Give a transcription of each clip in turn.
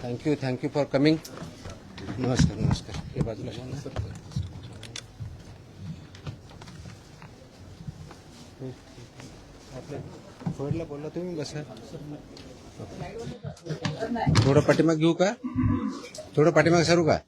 Thank you for coming. नमस्कार. हे बाजूला आपल्या फोडला बोलला तुम्ही बसा. थोडं पाठीमाग घेऊ का? थोडं पाठीमाग सरू का?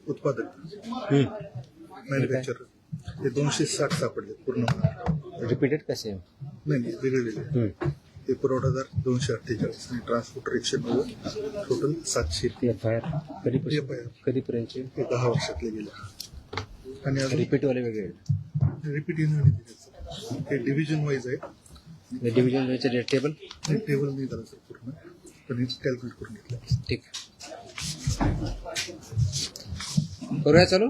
उत्पादक मॅन्युफॅक्चरर हे 260 सापडले पूर्ण. रिपीटेड कसे? नाही वेगळे. हे पुरवठादार 248 आणि ट्रान्सपोर्टर 190, टोटल 700. कधीपर्यंतचे? ते 10 वर्षातले गेले. आणि रिपीटवाले वेगळे? रिपीट हे डिव्हिजन वाईज आहे. डिव्हिजन वाईज रेट टेबल नाही झालं सर पूर्ण, पण हे कॅल्क्युलेट करून घेतलं. ठीक. करूया चालू.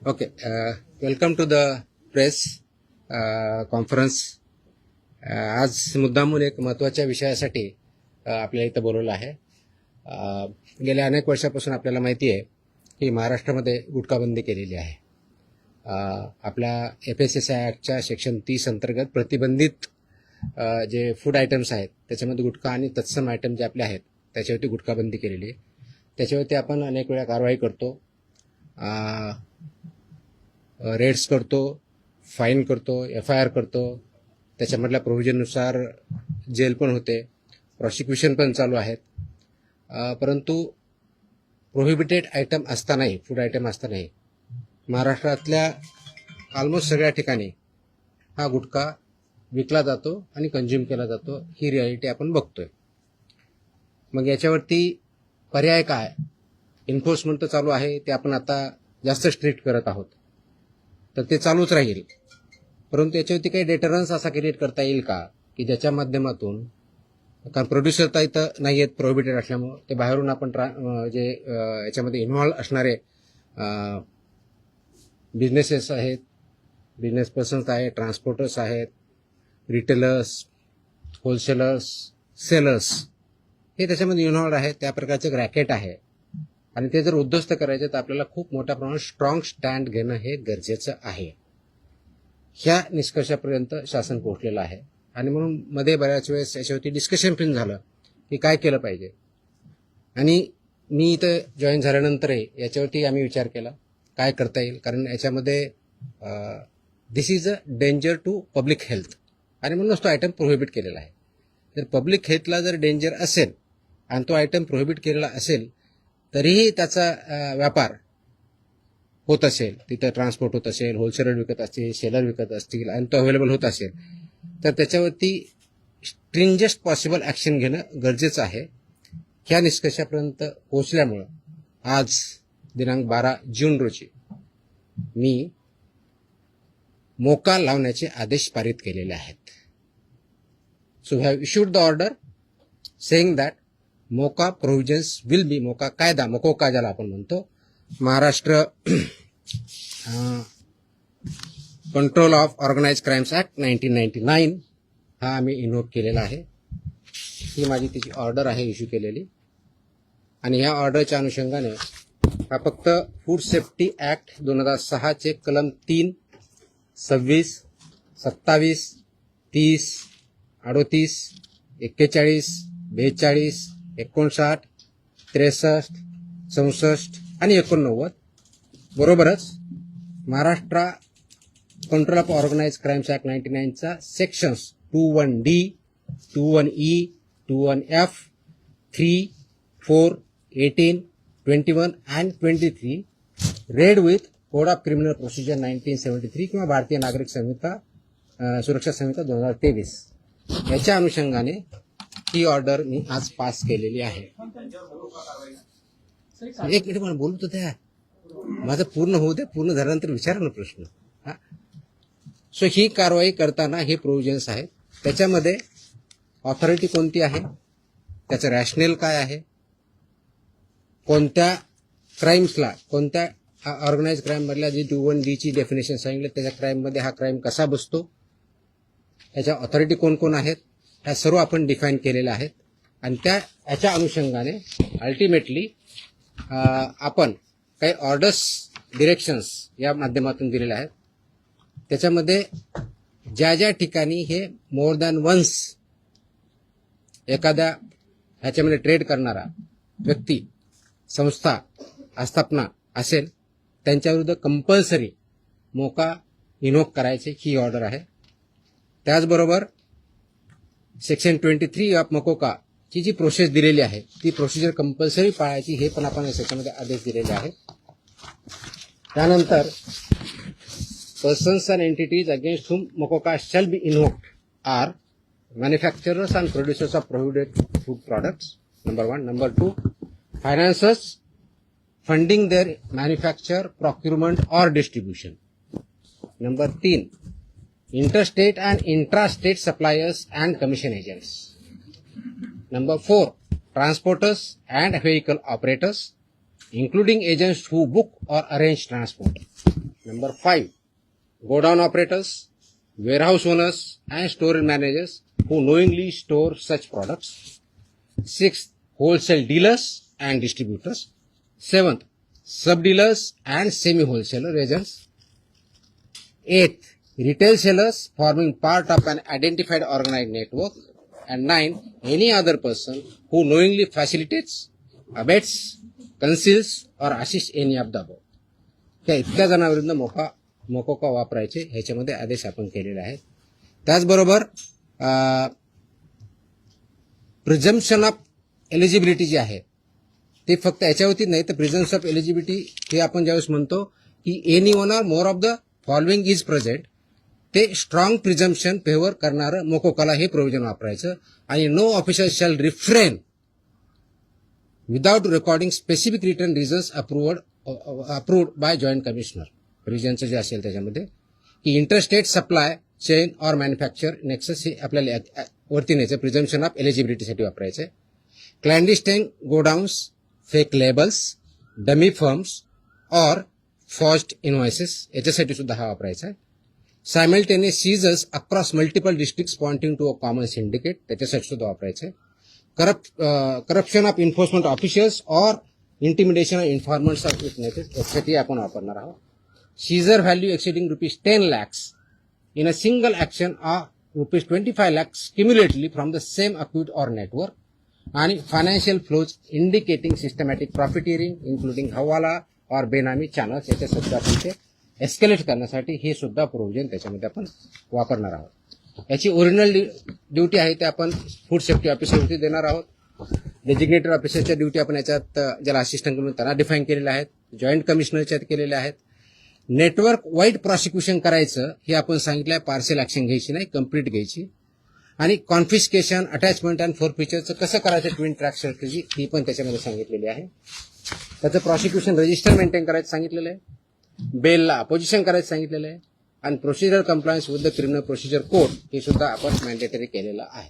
Okay. Welcome to the press conference. आज मुद्दामून एक महत्त्वाच्या विषयासाठी आपल्याला इथं बोलवलं आहे. गेल्या अनेक वर्षापासून आपल्याला माहिती आहे की महाराष्ट्रामध्ये गुटखाबंदी केलेली आहे. आपल्या FSSAI ॲक्टच्या सेक्शन 30 अंतर्गत प्रतिबंधित जे फूड आयटम्स आहेत त्याच्यामध्ये गुटखा आणि तत्सम आयटम जे आपले आहेत त्याच्यावरती गुटखाबंदी केलेली आहे. त्याच्यावरती आपण अनेक वेळा कारवाई करतो, रेड्स करतो, फाईन करतो, FIR करतो. त्याच्यामधल्या प्रोव्हिजननुसार जेल पण होते, प्रॉसिक्युशन पण चालू आहेत. परंतु प्रोहिबिटेड आयटम असतानाही, फूड आयटम असतानाही महाराष्ट्रातल्या ऑलमोस्ट सगळ्या ठिकाणी हा गुटखा विकला जातो आणि कंझ्युम केला जातो. ही रियालिटी आपण बघतोय. मग याच्यावरती पर्याय काय? एन्फोर्समेंट तर चालू आहे, ते आपण आता जास्त स्ट्रिक्ट करत आहोत, तर ते चालूच राहील. परंतु याच्यावरती काही डेटरन्स असा क्रिएट करता येईल का की ज्याच्या माध्यमातून, कारण प्रोड्युसर तर इथं नाही आहेत प्रोहिबिटेड असल्यामुळं, ते बाहेरून आपण जे याच्यामध्ये इन्व्हॉल्व असणारे बिझनेसेस आहेत, बिझनेस पर्सन्स आहेत, ट्रान्सपोर्टर्स आहेत, रिटेलर्स, होलसेलर्स, सेलर्स, हे त्याच्यामध्ये इन्व्हॉल्व आहेत. त्या प्रकारचं रॅकेट आहे आणि ते जर उद्ध्वस्त करायचे तर आपल्याला खूप मोठ्या प्रमाणात स्ट्रॉंग स्टँड घेणं हे गरजेचं आहे. ह्या निष्कर्षापर्यंत शासन पोहोचलेलं आहे आणि म्हणून मध्ये बऱ्याच वेळेस याच्यावरती डिस्कशन पण झालं की काय केलं पाहिजे. आणि मी इथं जॉईन झाल्यानंतरही याच्यावरती आम्ही विचार केला काय करता येईल, कारण याच्यामध्ये this is a danger to public health आणि म्हणूनच तो आयटम प्रोहिबिट केलेला आहे. जर पब्लिक हेल्थला जर डेंजर असेल आणि तो आयटम प्रोहिबिट केलेला असेल तरीही त्याचा व्यापार होत असेल, तिथं ट्रान्सपोर्ट होत असेल, होलसेलर विकत असतील, सेलर विकत असतील आणि तो अवेलेबल होत असेल, तर त्याच्यावरती स्ट्रिंजेस्ट पॉसिबल ॲक्शन घेणं गरजेचं आहे. ह्या निष्कर्षापर्यंत पोहोचल्यामुळं आज दिनांक 12 जून रोजी मी मोका लावण्याचे आदेश पारित केलेले आहेत. So we have issued the order saying that MCOCA provisions will be, MCOCA कायदा, मकोका ज्याला आपण म्हणतो, Maharashtra control of organised crimes Act 1999 हा आम्ही इन्व्होक केलेला आहे. ही माझी तिची ऑर्डर आहे इश्यू केलेली. आणि ह्या ऑर्डरच्या अनुषंगाने हा फक्त फूड सेफ्टी ॲक्ट 2006 चे कलम 3, 26, 27, 30, 38, 41, 42, 59, 63, 64 आणि 89 बरोबरच Maharashtra control of organised crimes act 99 चा sections 21D, 21E, 21F, 3, 4, 18, 21 and 23 read with code of criminal procedure 1973 किंवा भारतीय नागरिक संहिता सुरक्षा संहिता 2023 याच्या अनुषंगाने ही ऑर्डर मी आज पास केलेली आहे. एक मिनिट मला बोलू तर द्या, माझं पूर्ण होऊ द्या. पूर्ण झाल्यानंतर विचारा ना प्रश्न. सो ही कारवाई करताना हे प्रोव्हिजन्स आहेत. त्याच्यामध्ये ऑथॉरिटी कोणती आहे, त्याचं रॅशनेल काय आहे, कोणत्या क्राईम्सला, कोणत्या ऑर्गनाइज क्राईम मधल्या जी 2(1)D ची डेफिनेशन सांगितलं त्याच्या क्राईम मध्ये हा क्राईम कसा बसतो, याच्या ऑथॉरिटी कोण कोण आहेत, ह्या सर्व आपण डिफाईन केलेल्या आहेत. आणि याच्या अनुषंगाने अल्टिमेटली आपण काही ऑर्डर्स, डिरेक्शन्स या माध्यमातून दिलेल्या आहेत. त्याच्यामध्ये ज्या ज्या ठिकाणी हे मोर दॅन वन्स एखाद्या ह्याच्यामध्ये ट्रेड करणारा व्यक्ती, संस्था, आस्थापना असेल त्यांच्याविरुद्ध कंपल्सरी मोका इन्व्होक करायचे ही ऑर्डर आहे. त्याचबरोबर सेक्शन 23 ऑफ मकोका ची जी प्रोसेस दिलेली आहे ती प्रोसिजर कंपल्सरी पाळायची हे पण आपण याच्यामध्ये आदेश दिलेले आहेत. त्यानंतर persons and entities against whom MCOCA shall be invoked are manufacturers and producers of prohibited food products, number 1. Number 2, financiers funding their manufacture, procurement or distribution. Number 3, interstate and intrastate suppliers and commission agents. Number 4, transporters and vehicle operators, including agents who book or arrange transport. Number 5, godown operators, warehouse owners and store managers who knowingly store such products. 6th, wholesale dealers and distributors. 7th, sub-dealers and semi-wholesaler agents. 8th, retail sellers forming part of an identified organized network. And 9th, any other person who knowingly facilitates, abets, conceals or assists any of the above. त्या इतक्या जणांविरुद्ध मोकोका वापरायचे ह्याच्यामध्ये आदेश आपण केलेले आहेत. त्याचबरोबर प्रिझम्पशन ऑफ एलिजिबिलिटी जी आहे ते फक्त याच्यावरती नाही तर प्रिझम्पशन ऑफ एलिजिबिलिटी हे आपण ज्यावेळेस म्हणतो की any one or more of the following is present, ते स्ट्रॉंग प्रिझम्पशन फेवर करणारं मोकोकाला हे प्रोव्हिजन वापरायचं. आणि no officer shall refrain without recording specific return reasons approved by joint commissioner. रिजनचं जे असेल त्याच्यामध्ये की इंटरस्टेट सप्लाय चेन और मॅन्युफॅक्चर नेक्सस हे आपल्याला वरती न्यायचं प्रिझम्पशन ऑफ एलिजिबिलिटीसाठी वापरायचं आहे. Clandestine godowns, fake labels, dummy firms और फॉर्ज्ड इनव्हॉइसेस याच्यासाठी सुद्धा हा वापरायचा आहे. Simultaneous seizures across multiple districts pointing to a common syndicate त्याच्यासाठी सुद्धा वापरायचं आहे. करप्शन ऑफ इन्फोर्समेंट ऑफिशियल्स और intimidation of informants of witnesses यासाठी आपण वापरणार आहोत. Seizure value exceeding ₹10 lakhs in a single action or ₹25 lakhs cumulatively from the same account or network, and financial flows indicating systematic profiteering including hawala or benami channels याच्या सुद्धा ते escalate करण्यासाठी हे सुद्धा प्रोव्हिजन त्याच्यामध्ये आपण वापरणार आहोत. याची ओरिजिनल ड्युटी आहे ते आपण फूड सेफ्टी ऑफिसरवरती देणार आहोत. डेजिग्नेटेड ऑफिसरच्या ड्युटी आपण याच्यात ज्याला असिस्टंट म्हणून त्यांना डिफाईन केलेल्या आहेत, जॉईंट कमिशनरच्या केलेल्या आहेत. नेटवर्क वाईड प्रॉसिक्युशन करायचं हे आपण सांगितलं आहे, पार्सल ऍक्शन घ्यायची नाही, कंप्लीट घ्यायची. आणि कॉन्फिस्केशन, अटॅचमेंट अँड फोरफिचरचं कसं करायचं ट्विन ट्रॅक स्ट्रॅटेजी ही पण त्याच्यामध्ये सांगितलेली आहे. त्याचं प्रॉसिक्युशन रजिस्टर मेंटेन करायचं सांगितलेलं आहे, बेलला अपोजिशन करायचं सांगितलेलं आहे, आणि procedure compliance with the criminal procedure code हे सुद्धा आपण मॅन्डेटरी केलेलं आहे.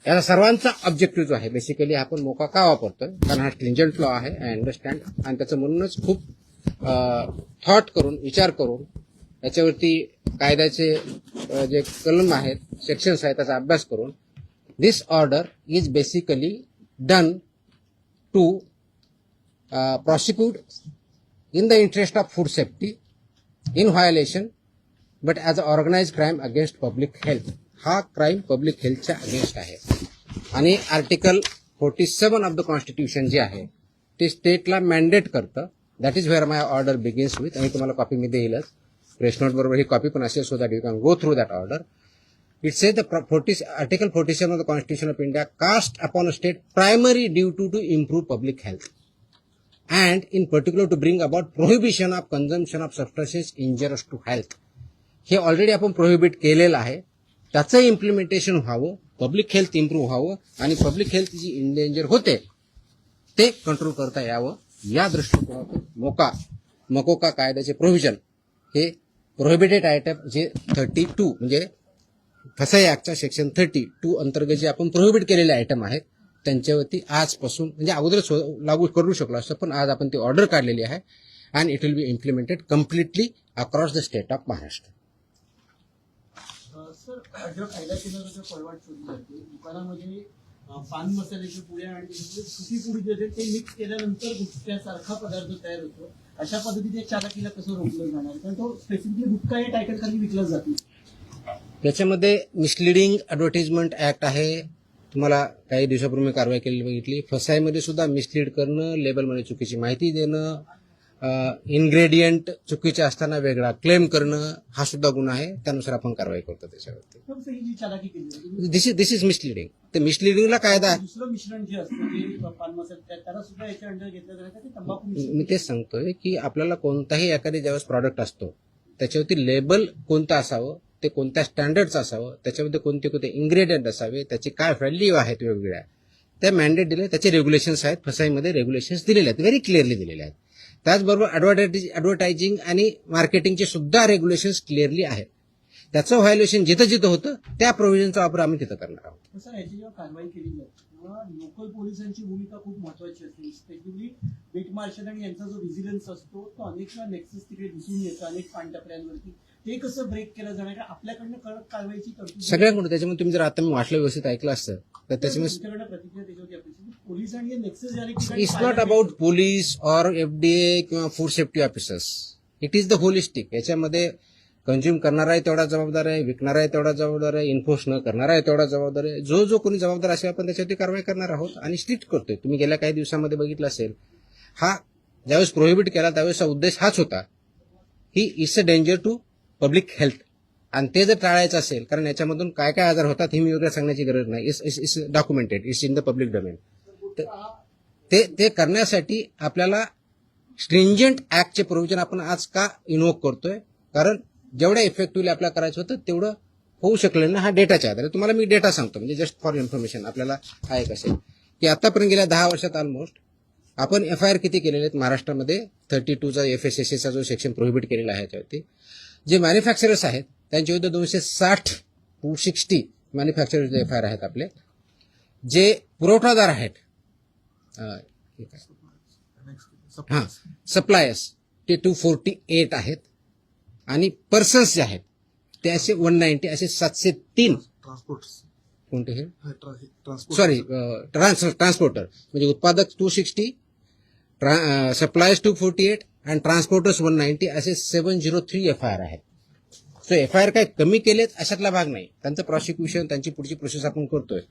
याचा सर्वांचा ऑब्जेक्टिव्ह जो आहे बेसिकली आपण मोका का वापरतोय, कारण हा स्ट्रिंजंट लॉ आहे, आय अंडरस्टँड, आणि त्याचं म्हणूनच खूप थॉट करून, विचार करून याच्यावरती कायद्याचे जे कलम आहेत, सेक्शन्स आहेत त्याचा अभ्यास करून this order is basically done to prosecute in the interest of food safety in violation but as an organized crime against public health. हा क्राईम पब्लिक हेल्थच्या अगेन्स्ट आहे. आणि आर्टिकल 47 ऑफ द कॉन्स्टिट्यूशन जे आहे ते स्टेटला मॅन्डेट करतं. That is where my order begins with. आणि तुम्हाला copy me देईलच, press note बरोबर ही कॉपी पण असेल, so that you can go through that order. It says Article 47 of the Constitution of India cast upon a state primary duty to improve public health and in particular to bring about prohibition of consumption of substances injurious to health. हे already आपण prohibit केलेलं आहे, त्याचं implementation व्हावं, public health improve व्हावं आणि public health जी endanger होते ते कंट्रोल करता यावं या दृष्टिकोनातून मकोका कायद्याचे प्रोव्हिजन हे प्रोहिबिटेड आयटम जे 32 म्हणजे फसाई ऍक्टच्या सेक्शन 32 अंतर्गत जे आपण प्रोहिबिट केलेले आयटम आहेत त्यांच्यावरती आजपासून म्हणजे अगोदरच लागू करू शकलो असतं, पण आज आपण ती ऑर्डर काढलेली आहे and it will B implemented completely across the state of Maharashtra. Sir, जो कायदा केंद्राचा पळवाट शोधली जाते दुकानामध्ये पान मसाल्याची पुड्या आणि सुकी पुडी जे आहे ते मिक्स केल्यानंतर गुटख्यासारखा पदार्थ तयार होतो. अशा पद्धतीने चालकीला कसं रोखलं जाणार, कारण तो स्पेसिफिकली गुटखा या टायटल खाली विकला जातो. त्याच्यामध्ये मिसलिडिंग ॲडव्हर्टाइजमेंट ऍक्ट आहे. तुम्हाला काही दिवसापूर्वी कारवाई केलेली बघितली. फसाईमध्ये सुद्धा मिसलीड करणं, लेबलमध्ये चुकीची माहिती देणं, इन्ग्रेडियंट चुकीचे असताना वेगळा क्लेम करणं हा सुद्धा गुन्हा आहे. त्यानुसार आपण कारवाई करतो त्याच्यावरती. पण सर, ही जी चालाकी केली जाते, दिस इज मिसलिडिंग. तर मिसलिडिंगला कायदा आहे. दुसरं मिश्रण जे असतं जे पान मसाला त्याला सुद्धा याच्या अंडर घेतलं जातं का ते तंबाखू मिश्रण? मी तेच सांगतोय की आपल्याला कोणताही एखादी ज्यावेळेस प्रॉडक्ट असतो त्याच्यावरती लेबल कोणतं असावं, ते कोणत्या स्टँडर्डचं असावं, त्याच्यामध्ये कोणते कोणते इन्ग्रेडियंट असावे, त्याची काय व्हॅल्यू आहेत वेगवेगळ्या, त्या दिले, त्याचे रेग्युलेशन्स आहेत. फसाईमध्ये रेग्युलेशन्स दिलेले आहेत, व्हेरी क्लिअरली दिलेले आहेत. त्याचबरोबर ॲडव्हर्टायझिंग आणि मार्केटिंगचे सुद्धा रेग्युलेशन्स क्लिअरली आहेत. त्याचं व्हायोलेशन जिथं जिथं होतं त्या प्रोव्हिजनचा वापर आम्ही तिथं करणार आहोत. सर, याची जेव्हा कारवाई केली जाते तेव्हा लोकल पोलिसांची भूमिका खूप महत्वाची असते. स्पेशली बीट मार्शल आणि यांचा जो व्हिजिलन्स असतो तो अनेक वेळा नेक्सस तिकडे दिसून येतो अनेक पानटपऱ्यांवरती. ते कसं ब्रेक केलं जाणार, का आपल्याकडनं कडक कारवाईची तरतूद सगळ्याकडून. त्याच्यामुळे तुम्ही जर आता मी वाचलं व्यवस्थित ऐकलं असतं तर त्याच्यामुळे तुमच्याकडनं प्रतिक्रिया त्याच्यावरती अपेक्षित. पोलीस आणि नेक्सस जे अनेक ठिकाणी it's not about police or FDA किंवा food safety officers. It is the holistic. याच्यामध्ये कंझ्युम करणारा आहे तेवढा जबाबदार आहे, विकणारा आहे तेवढा जबाबदार आहे, इन्फोर्स न करणारा आहे तेवढा जबाबदार आहे. जो कोणी जबाबदार असेल आपण त्याच्यावरती कारवाई करणार आहोत आणि स्ट्रिक्ट करतोय. तुम्ही गेल्या काही दिवसामध्ये बघितलं असेल, हा ज्यावेळेस प्रोहिबिट केला त्यावेळेसचा उद्देश हाच होता की it's a danger to public health. आणि ते जर टाळायचं असेल, कारण याच्यामधून काय काय आजार होतात हे मी वेगळं सांगण्याची गरज नाही. It's documented, it's in the public domain. ते करण्यासाठी आपल्याला स्ट्रिंजंट ऍक्टचे प्रोव्हिजन आपण आज का इन्व्होक करतोय, कारण जेवढ्या इफेक्टिव्हली आपल्याला करायचं होतं तेवढं होऊ शकलं ना. हा डेटाच्या आधारे तुम्हाला मी डेटा सांगतो, म्हणजे जस्ट फॉर इन्फॉर्मेशन आपल्याला हा एक असेल की आतापर्यंत गेल्या 10 वर्षात ऑलमोस्ट आपण FIR किती केलेले आहेत महाराष्ट्रामध्ये. 32चा FSSAचा जो सेक्शन प्रोहिबिट केलेला आहे याच्यावरती. जे मॅन्युफॅक्चरर्स आहेत त्यांच्या विरुद्ध 260 मॅन्युफॅक्चरर्स FIR आहेत आपले. जे पुरवठादार आहेत सप्लायर्स ते 248 आहेत आणि पर्सन्स जे आहेत ते असे 190, असे 703 ट्रान्सपोर्ट कोणते हे ट्रान्सपोर्ट सॉरी ट्रान्सपोर्टर, म्हणजे उत्पादक 260, सप्लायर्स 248 आणि ट्रान्सपोर्टर्स 190, असे 703 FIR आहेत. सो FIR काय कमी केलेत अशातला भाग नाही. त्यांचं प्रॉसिक्युशन, त्यांची पुढची प्रोसेस आपण करतोय.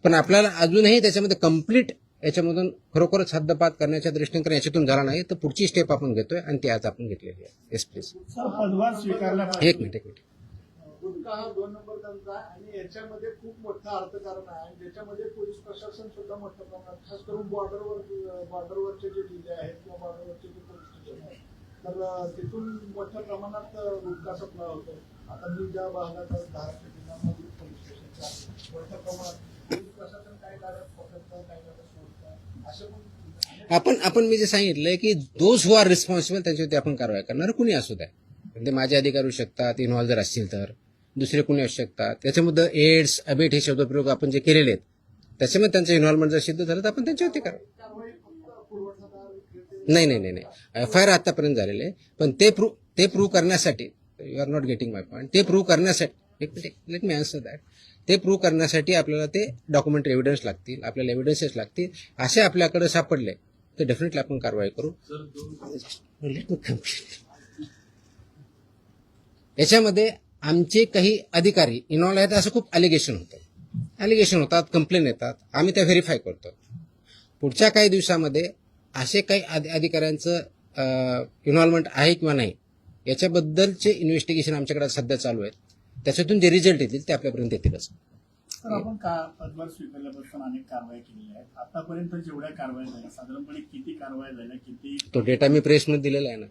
पण आपल्याला अजूनही त्याच्यामध्ये कम्प्लीट याच्यामधून खरोखरच हद्दपात करण्याच्या दृष्टीने, कारण याच्यातून झाला नाही तर पुढची स्टेप आपण घेतोय आणि ती आज आपण घेतलेली आहे. Yes please. पदभार स्वीकारला एक मिनिट. गुटखा हा 2 नंबर धंदा आहे आणि याच्यामध्ये खूप मोठं अर्थकारण आहे आणि ज्याच्यामध्ये पोलीस प्रशासन सुद्धा मोठ्या प्रमाणात, खास करून बॉर्डरवरचे जे जिल्हे आहेत किंवा बॉर्डरवरचे जे पोलीस स्टेशन आहेत तर तिथून मोठ्या प्रमाणात गुटखा सप्लाय होतो. आता मी ज्या भागात धाराशिव जिल्ह्यामध्ये पोलीस स्टेशनच्या मोठ्या प्रमाणात पोलीस प्रशासन काही गाड्यात पकडतं, काही गाड्यात सोडतं, असे पण आपण मी जे सांगितलंय की दोज हु आर रिस्पॉन्सिबल त्यांच्यावरती आपण कारवाई करणार. कुणी असू द्या, म्हणजे माझे अधिकारी होऊ शकतात, इन्व्हॉल्व जर असतील तर दुसरे कुणी असू शकतात. त्याच्यामध्ये एड्स, अबेट हे शब्दप्रयोग आपण जे केलेले आहेत त्याच्यामध्ये त्यांचं इन्व्हॉल्वमेंट जर सिद्ध झालं तर आपण त्यांच्यावरती कारवाई. नाही FIR आतापर्यंत झालेले आहे, पण ते प्रूव्ह करण्यासाठी, you are not getting my point, ते प्रूव्ह करण्यासाठी लेट मी आन्सर दॅट. ते प्रूव्ह करण्यासाठी आपल्याला ते डॉक्युमेंटरी एव्हिडन्स लागतील, आपल्याला एव्हिडन्सेस लागतील. असे आपल्याकडे सापडले तर डेफिनेटली आपण कारवाई करू. Let me complete. याच्यामध्ये आमचे काही अधिकारी इन्व्हॉल्व आहेत असं खूप अलिगेशन होतात, कंप्लेन येतात, आम्ही त्या व्हेरीफाय करतो. पुढच्या काही दिवसामध्ये असे काही अधिकाऱ्यांचं इन्व्हॉल्वमेंट आहे किंवा नाही याच्याबद्दलचे इन्व्हेस्टिगेशन आमच्याकडे सध्या चालू आहेत. त्याच्यातून जे रिझल्ट येतील ते आपल्यापर्यंत येतीलच. सर, आपण पदभार स्वीकारल्यापासून अनेक कारवाई केलेल्या आहेत. आतापर्यंत जेवढ्या कारवाई झाल्या साधारणपणे किती कारवाई झाल्या, किती? तो डेटा मी प्रेसमध्ये दिलेला आहे ना.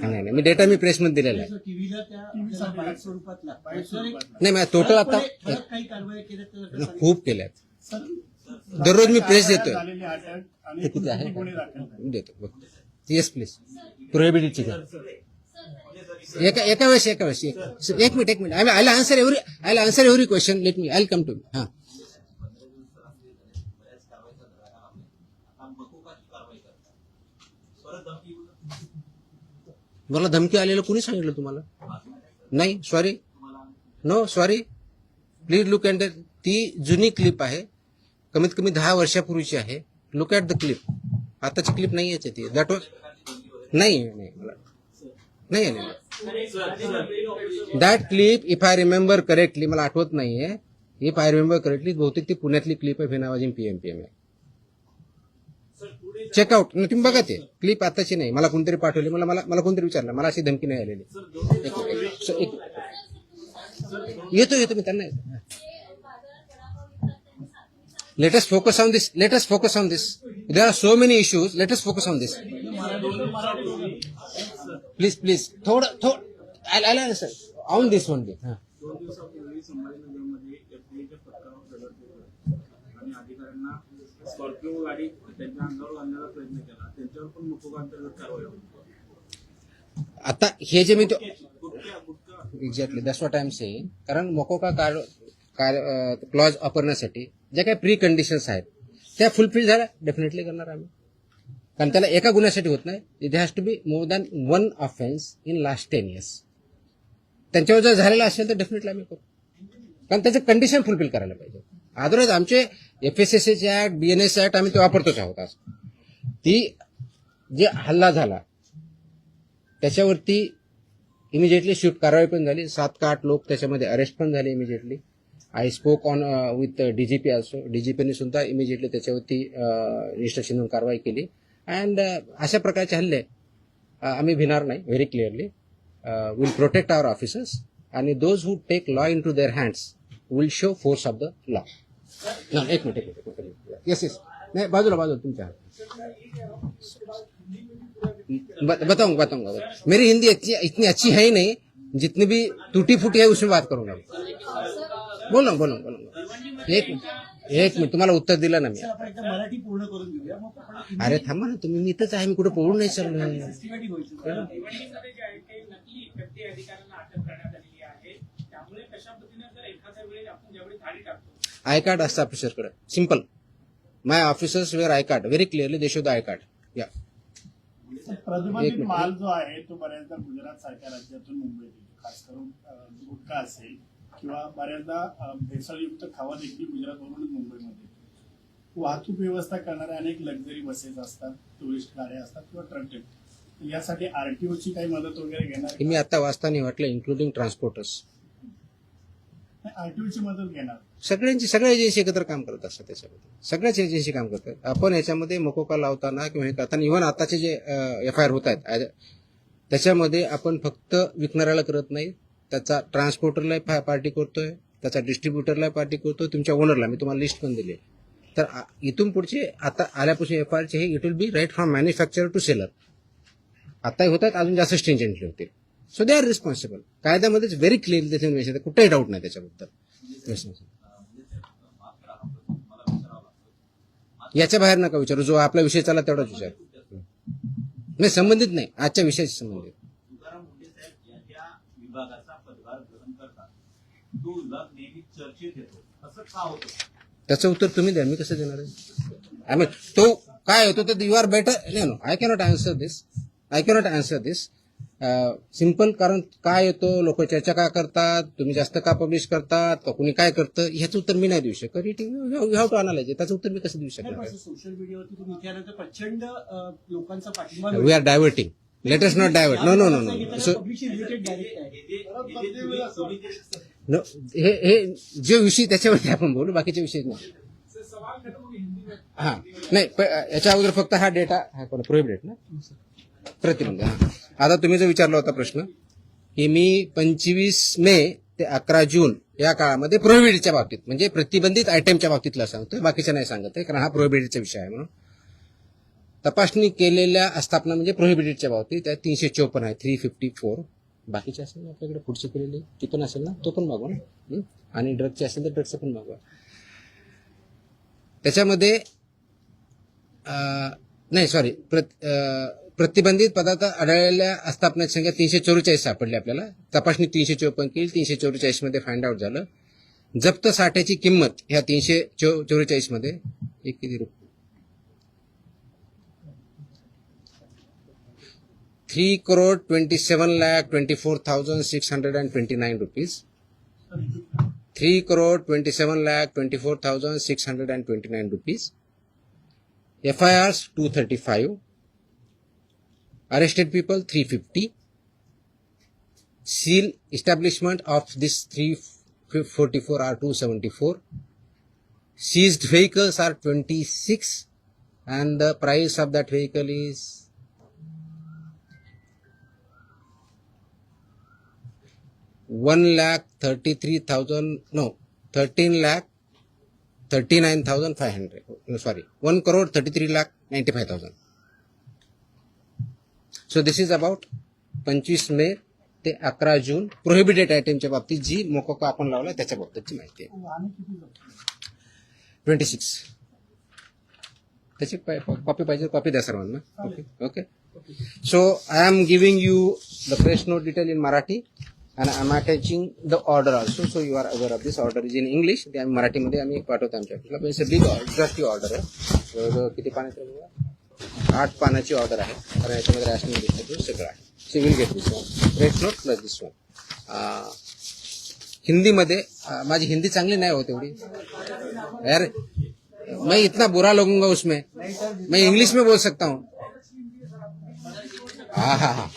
नाही, मी डेटा मी प्रेसमध्ये दिलेला आहे. टीव्हीला त्या बाईट स्वरूपात नाही, माझ्या टोटल आता काही कारवाई केल्या खूप केल्यात. दररोज मी प्रेस देतोय. झालेली अटक आणि किती आहे गुन्हे दाखल झाले. देतो. Yes please. प्रोहिबिटेडची एका वेळेस एक minute. I answer every question. Let me I come to. मला धमकी आलेलं कुणी सांगितलं तुम्हाला? नाही, sorry, no sorry, please look at ती जुनी क्लिप आहे, कमीत कमी 10 वर्षापूर्वीची आहे. Look at the clip. आताची क्लिप नाही याची ती. दॅट वॉज नाही मला नाही आलेली that clip. If I remember correctly, मला आठवत नाहीये, इफ आय रिमेंबर करेक्टली बहुतेक ती पुण्यातली क्लिप आहे. फेनावाजीन पीएमपीएम आहे. चेकआउट तुम्ही बघा, ते क्लिप आताची नाही, मला कोणतरी पाठवली, मला कोणतरी विचारलं, मला अशी धमकी नाही आलेली. येतो मी त्यांना Let us focus on this. There are so many issues. Let us focus on this. Please. थोडं I'll answer on this one. 2 दिवसापूर्वी संभाजीनगरमध्ये एफडीएच्या पथकावर दगड फेकला आणि अधिकाऱ्यांना स्कॉर्पिओ गाडी त्यांच्या अंगावर घालण्याचा प्रयत्न केला. त्यांच्यावर पण मोकोका अंतर्गत कारवाई होती. आता हे जे मी gutkha exactly that's what I am saying. कारण मोकोका क्लॉज वापरण्यासाठी ज्या काही प्री कंडिशन्स आहेत त्या फुलफिल झाल्या, डेफिनेटली करणार आम्ही. कारण त्याला एका गुन्ह्यासाठी होत नाही. It has to be more than 1 offence in last 10 years. त्यांच्यावर जर झालेला असेल तर डेफिनेटली आम्ही करू, कारण त्याचं कंडिशन फुलफिल करायला पाहिजे. अदरवाईज आमचे FSSAचे ऍक्ट, BNS ऍक्ट आम्ही ते वापरतोच आहोत. आज ती जे हल्ला झाला त्याच्यावरती इमिजिएटली शिफ्ट कारवाई पण झाली. 7 का 8 लोक त्याच्यामध्ये अरेस्ट पण झाले immediately. I spoke on with DGP also. DGPने सुद्धा इमिजिएटली त्याच्यावरती इन्स्ट्रक्शन देऊन कारवाई केली. अँड अशा प्रकारचे हल्ले आम्ही भिणार नाही. Very clearly will protect our officers आणि those who take law into their hands will show force of the law. एक मिनिट. येस नाही, बाजूला तुमच्या. बताऊंगा. मेरी हिंदी इतनी अच्छी है ही नहीं, जितनी भी टूटी फूटी है उसमें बात करूंगा. बोलूंगा. एक मिनिट तुम्हाला उत्तर दिलं ना मी. आपण एकदा मराठी पूर्ण करून घेऊया, मग आपण अरे थांबा ना तुम्ही, मी इथंच आहे, मी कुठे पळून नाही चाललोय. सिस्टमॅटिक होईल. भिवंडीमध्ये जे आहे ते नकली व्यक्ती अधिकाऱ्यांना अटक करण्यात आलेली आहे. त्यामुळे कशा पद्धतीने जर एखाद्या वेळेस आपण ज्यावेळी धाडी टाकतो, आय कार्ड असतं ऑफिसरकडे. Simple. My officers wear I card. Very clearly they show the I card. या प्रतिबंधित माल जो आहे तो बऱ्याचदा गुजरात सारख्या राज्यातून मुंबईत येतो. खास करून गुटखा असेल किंवा बऱ्याचदा भेसळयुक्त खावा देखील गुजरातवरून मुंबईमध्ये येतो. वाहतूक व्यवस्था करणाऱ्या अनेक लक्झरी बसेस असतात, टुरिस्ट गाड्या असतात किंवा ट्रक. यासाठी RTOची काही मदत वगैरे घेणार? मी आता वाचताना वाटलं इन्क्लुडिंग ट्रान्सपोर्टर्स. RTOची मदत घेणार? सगळ्या एजन्सी एकत्र काम करत असतात. त्याच्यामध्ये सगळ्याच एजन्सी काम करतात. आपण याच्यामध्ये मकोका लावताना किंवा हे करताना इव्हन आताचे जे FIR होत आहेत त्याच्यामध्ये आपण फक्त विकणाऱ्याला करत नाही, त्याचा ट्रान्सपोर्टरला पार्टी करतोय, त्याचा डिस्ट्रीब्युटरला पार्टी करतोय, तुमच्या ओनरला. मी तुम्हाला लिस्ट पण दिली. तर इथून पुढचे आता आल्यापासून FIRचे हे it will be right from manufacturer to seller. आताही होतात, अजून जास्त स्ट्रिंजंटली होतील. So they are responsible. कायद्यामध्येच व्हेरी क्लिअरली त्याचे मेन्शन आहे, कुठेही डाऊट नाही त्याच्याबद्दल. याच्या बाहेर नका विचारू, जो आपला विषय चालला तेवढाच विचार. नाही, संबंधित नाही, आजच्या विषयाशी संबंधित. तुकाराम मुंडे साहेब ज्या विभागाचा पदभार ग्रहण करतात तो विभाग नेहमी चर्चेत येतो, असं का होतं? त्याचं उत्तर तुम्ही द्या, मी कसं देणार आहे? आय मीन तो काय होतो तर you are better. No, I cannot answer this. Simple. कारण काय येतो, लोक चर्चा का करतात, तुम्ही जास्त का पब्लिश करतात, का कुणी काय करतं, ह्याचं उत्तर मी नाही देऊ शकत. You have to analyse. त्याचं उत्तर मी कसं देऊ शकणार? सोशल मीडियावरती तुम्ही विचारल्यानंतर प्रचंड लोकांचा पाठिंबा we are diverting. Let us not divert. No. So हे जे विषय त्याच्यावरती आपण बोलू, बाकीचे विषय नाही. हा नाही, याच्या अगोदर फक्त हा डेटा प्रोहिबिटेड ना, प्रतिबंध. आता तुम्ही जो विचारला होता प्रश्न की मी 25 मे ते 11 जून या काळामध्ये प्रोहिबिटेडच्या बाबतीत म्हणजे प्रतिबंधित आयटमच्या बाबतीतला सांगतोय, बाकीच्या नाही सांगत आहे, कारण हा प्रोहिबिटेडचा विषय आहे. म्हणून तपासणी केलेल्या आस्थापना म्हणजे प्रोहिबिटेडच्या बाबतीत त्या 354 आहे, 354. बाकीचे असेल ना आपल्याकडे पुढचे केलेले ती पण असेल ना, तो पण मागवा ना. आणि ड्रगचे असेल तर ड्रगचं पण मागवा. त्याच्यामध्ये नाही सॉरी, प्रतिबंधित पदार्थ आढळलेल्या आस्थापनाची संख्या 344 सापडली आपल्याला. तपासणी 354 केली, 344 मध्ये फाइंड आउट झालं. जप्त साठ्याची किंमत ह्या 344 मध्ये एक किती रुपये 3,27,24,629 rupees. 3,27,24,629 rupees. FIRs 235. Arrested people 350. Seal establishment of this 344 are 274. Seized vehicles are 26, and the price of that vehicle is 13,39,500. No, sorry, 1,33,95,000. So this is about 25 मे ते 11 जून प्रोहिबिटेड आयटमच्या बाबतीत जी मोकोका आपण लावला त्याच्या बाबतीतची माहिती आहे. आणि किती लोक? 26. त्याची कॉपी पाहिजे कॉपी द्या सर्वांना. Okay okay. So I am giving you the press note detail in Marathi and I'm attaching the order also, so you are aware of this. Order is in English. ते आम्ही मराठीमध्ये आम्ही पाठवतो आमच्या ऑफिसला. पण बिग एक्झॉस्टिव्ह ऑर्डर आहे. जवळजवळ किती पानाची आहे? 8 पानाची ऑर्डर आहे. कारण याच्यामध्ये रॅशनिंग डिस्ट्रीब्यूट सगळं आहे. So will get this one press note plus this one. हिंदीमध्ये माझी हिंदी चांगली नाही होत एवढी यार. मैं इतना बुरा लगूंगा उसमें. मैं इंग्लिश में बोल सकता हूँ. हाँ हाँ हाँ.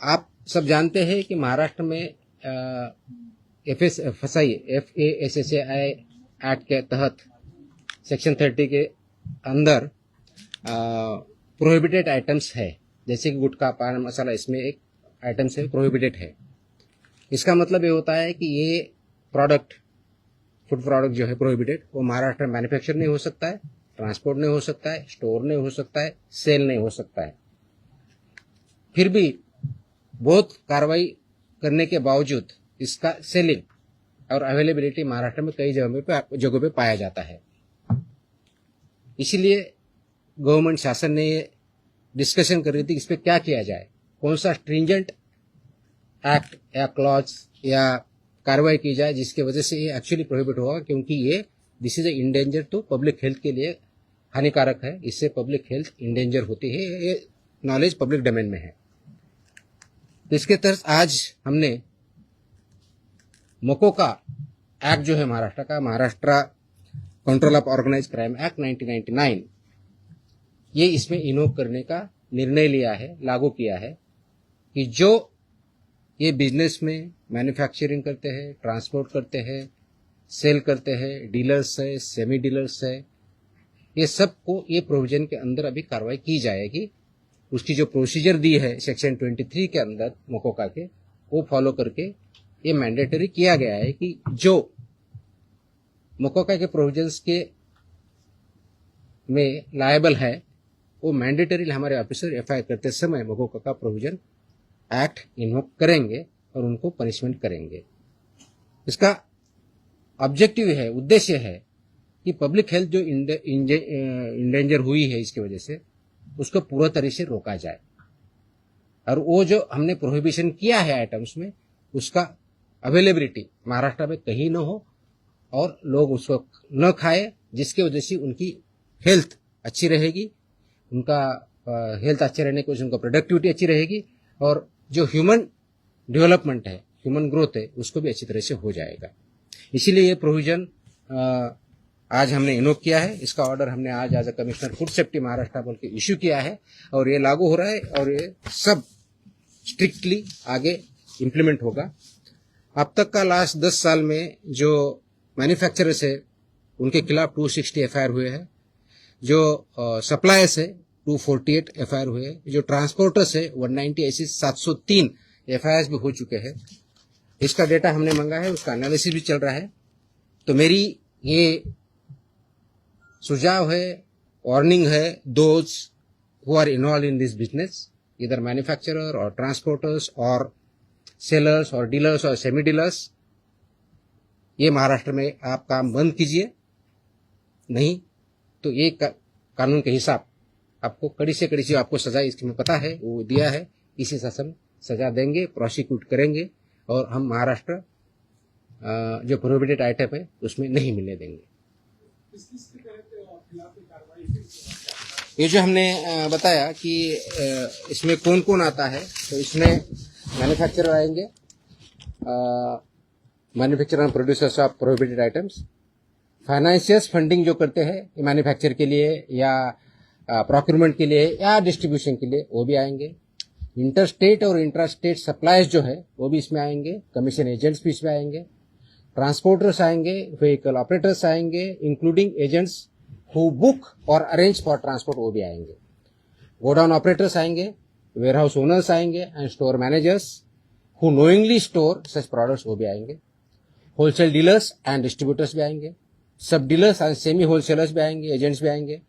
आप सब जानते हैं कि महाराष्ट्र में FSI एक्ट के तहत सेक्शन 30 के अंदर प्रोहिबिटेड आइटम्स है. जैसे कि गुटखा, पान मसाला, इसमें एक आइटम से प्रोहिबिटेड है. इसका मतलब ये होता है कि ये प्रोडक्ट, फूड प्रोडक्ट जो है प्रोहिबिटेड, वो महाराष्ट्र में मैन्युफैक्चर नहीं हो सकता है, ट्रांसपोर्ट नहीं हो सकता है, स्टोर नहीं हो सकता है, सेल नहीं हो सकता है. फिर भी बहुत कार्रवाई करने के बावजूद इसका सेलिंग और अवेलेबिलिटी महाराष्ट्र में कई जगहों पे पाया जाता है. इसीलिए गवर्नमेंट शासन ने ये डिस्कशन कर रही थी इस पे क्या किया जाए, कौन सा स्ट्रिंजेंट एक्ट या क्लॉज या कार्रवाई की जाए जिसकी वजह से ये एक्चुअली प्रोहिबिट होगा, क्योंकि ये this is a endanger to public health के लिए हानिकारक है. इससे पब्लिक हेल्थ इंडेंजर होती है. ये नॉलेज पब्लिक डोमेन में है. तो इसके तहत आज हमने मोकोका एक्ट जो है महाराष्ट्र का, Maharashtra control of organise crime act 1999, ये इसमें इन्वोक करने का निर्णय लिया है, लागू किया है कि जो ये बिजनेस में मैन्युफैक्चरिंग करते हैं, ट्रांसपोर्ट करते हैं, सेल करते हैं, डीलर्स है, सेमी डीलर्स है, ये सबको ये प्रोविजन के अंदर अभी कार्रवाई की जाएगी. उसकी जो प्रोसीजर दी है सेक्शन 23 के अंदर मोकोका के, वो फॉलो करके ये मैंडेटरी किया गया है कि जो मोकोका के प्रोविजंस के में लायबल है वो मैंडेटरी हमारे ऑफिसर एफआईआर करते समय मोकोका का प्रोविजन एक्ट इन्वोक करेंगे और उनको पनिशमेंट करेंगे. इसका ऑब्जेक्टिव है, उद्देश्य है कि पब्लिक हेल्थ जो इंडेंजर हुई है इसकी वजह से उसको पूरा तरह से रोका जाए. और वो जो हमने प्रोहिबिशन किया है आइटम्स में, उसका अवेलेबिलिटी महाराष्ट्र में कहीं न हो और लोग उसको न खाए, जिसकी वजह से उनकी हेल्थ अच्छी रहेगी, उनका हेल्थ अच्छे रहने की वजह से उनका प्रोडक्टिविटी अच्छी रहेगी और जो ह्यूमन डेवलपमेंट है, ह्यूमन ग्रोथ है, उसको भी अच्छी तरह से हो जाएगा. इसीलिए ये प्रोविजन आज हमने इन्वोक किया है. इसका ऑर्डर हमने आज as a commissioner food safety Maharashtra बोल के इश्यू किया है और ये लागू हो रहा है और ये सब स्ट्रिक्टली आगे इम्प्लीमेंट होगा. अब तक का लास्ट 10 साल में जो मैन्युफैक्चरर्स है उनके खिलाफ 260 एफआईआर हुए हैं, जो सप्लायर्स है 248 एफआईआर हुए हैं, जो ट्रांसपोर्टर्स है 190, ऐसी 703 एफआईआर भी हो चुके हैं. इसका डेटा हमने मांगा है, उसका एनालिसिस भी चल रहा है. तो मेरी ये सुझाव है, वार्निंग है, those who are involve in this business, इधर मैन्युफैक्चरर और ट्रांसपोर्टर्स और सेलर्स और डीलर्स और सेमी डीलर्स, ये महाराष्ट्र में आप काम बंद कीजिए, नहीं तो ये कानून के हिसाब आपको कड़ी से कड़ी आपको सजा इसमें पता है वो दिया है, इसी शासन सजा देंगे, प्रोसिक्यूट करेंगे और हम महाराष्ट्र जो प्रोहिबिटेड आइटम है उसमें नहीं मिलने देंगे. किस किस के तहत खिलाफ कोई कार्रवाई हुई? ये जो हमने बताया कि इसमें कौन कौन आता है, तो इसमें मैन्युफैक्चरर आएंगे, manufacturer end producers of prohibited items, financiers funding जो करते हैं मैन्युफैक्चर के लिए या प्रोक्यूरमेंट के लिए या डिस्ट्रीब्यूशन के लिए, वो भी आएंगे। इंटर स्टेट और इंट्रा स्टेट सप्लाईज जो है वो भी इसमें आएंगे, कमीशन एजेंट्स भी इसमें आएंगे, ट्रांसपोर्टर्स आएंगे, व्हीकल ऑपरेटर्स आएंगे, इंक्लूडिंग एजेंट्स हु बुक और अरेंज फॉर ट्रांसपोर्ट, वो भी आएंगे। गोडाउन ऑपरेटर्स आएंगे, वेयरहाउस ओनर्स आएंगे and store managers who knowingly store such products, वो भी आएंगे। होलसेल डीलर्स एंड डिस्ट्रीब्यूटर्स भी आएंगे, sub dealers and semi wholesalers भी आएंगे, एजेंट्स भी आएंगे,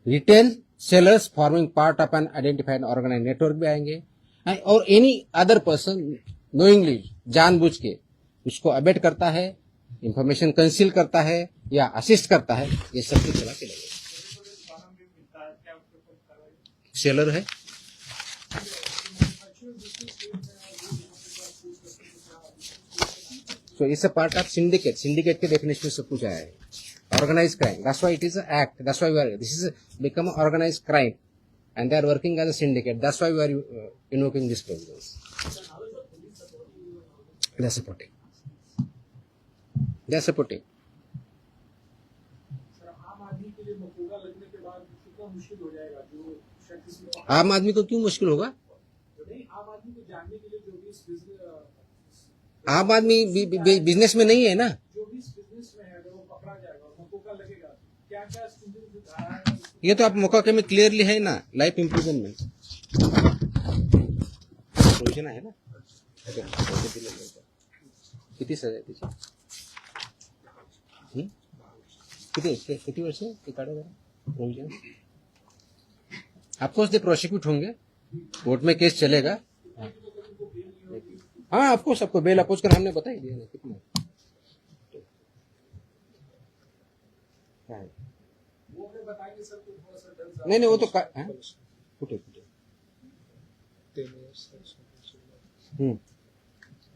retail sellers forming part of an identified organise network भी आएंगे, और एनी अदर पर्सन नोइंगली, जानबूझ के उसको अबेट करता है, इंफॉर्मेशन कंसील करता है या असिस्ट करता है, ये सब की चला के लगेगा। सेलर है, so it's a part of syndicate. Syndicate K definition में सब कुछ आया है. Organized crime. That's why it is an act. That's why this is become an organized crime, and they are working as a syndicate. That's why we are invoking these provisions. They are supporting. They are supporting. Sir, आम आदमी के लिए मकोगा लगने के बाद कितना मुश्किल हो जाएगा जो शख्स इसमें- आम आदमी को क्यों मुश्किल होगा? नहीं, आम आदमी को जानने के लिए जो भी इस आम आदमी बिजनेस में नहीं है ना. जो भी इस बिजनेस में है अगर वो पकड़ा जाएगा और मकोगा लगेगा, क्या क्या स्टूडेंट धारा है ये तो आप मौका में क्लियरली है ना, लाइफ इम्प्रिजनमेंट प्रोविजन आहे ना. किती सजा आहे त्याची? किती वर्ष ते काढा जरा प्रोविजन. ऑफकोर्स दे प्रोसिक्यूट होंगे, कोर्ट में केस चलेगा. हाँ ऑफकोर्स आपको बेल अपोज कर हमने बता ही दिया ना कितना. वो अगर बताएंगे सर तो थोड़ा सा डर नहीं वो तो फुटे